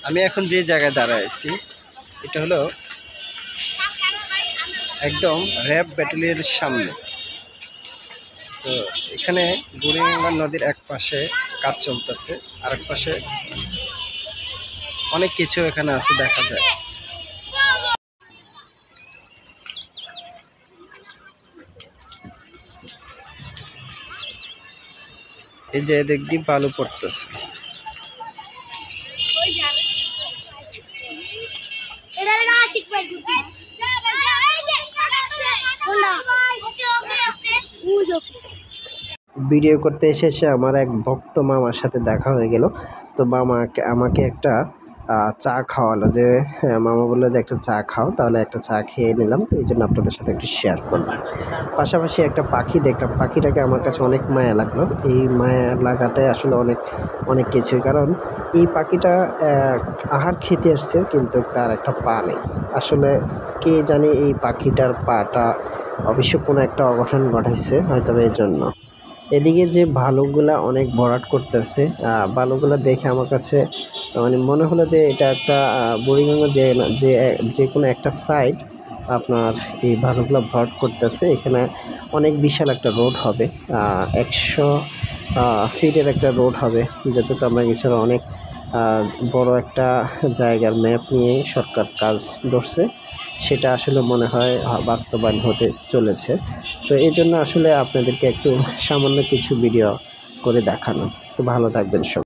আমি এখন যে জায়গায় দাঁড়ায় আছি এটা হলো একদম র্যাব ব্যাটালিয়নের সামনে। তো এখানে বুড়িগঙ্গা নদীর এক পাশে কাজ চলতেছে, আর এক পাশে অনেক কিছু এখানে আছে দেখা যায়। এই যে দেখবি বালু পড়তেছে। ভিডিও করতে এসে আমার এক ভক্ত মামার সাথে দেখা হয়ে গেল। তো মামা আমাকে একটা চা খাওয়ালো, যে মামা বললো যে একটা চা খাও, তাহলে একটা চা খেয়ে নিলাম। তো এই জন্য আপনাদের সাথে একটু শেয়ার করলাম। পাশাপাশি একটা পাখি দেখলাম, পাখিটাকে আমার কাছে অনেক মায়া লাগলো। এই মায়া লাগাটাই আসলে অনেক কিছুই, কারণ এই পাখিটা আহার খেতে আসছে কিন্তু তার একটা পা নেই। আসলে কে জানে এই পাখিটার পাটা অবশ্য কোনো একটা অঘটন ঘটাইছে হয়তো এর জন্য। এদিকে যে ভালুকগুলা অনেক ভরাট করতেছে, ভালুকগুলা দেখে আমার কাছে মানে মনে হলো যে এটা একটা বুড়িগঙ্গা যে কোনো একটা সাইড আপনার এই ভালুকগুলা ভরাট করতেছে। এখানে অনেক বিশাল একটা রোড হবে, 100 ফিটের একটা রোড হবে, যতটুকু আমরা গেছি। অনেক বড় একটা জায়গার ম্যাপ নিয়ে সরকার কাজ ধরছে, সেটা আসলে মনে হয় বাস্তবায়ন হতে চলেছে। তো এই জন্য আসলে আপনাদেরকে একটু সামান্য কিছু ভিডিও করে দেখানো। তো ভালো থাকবেন সব।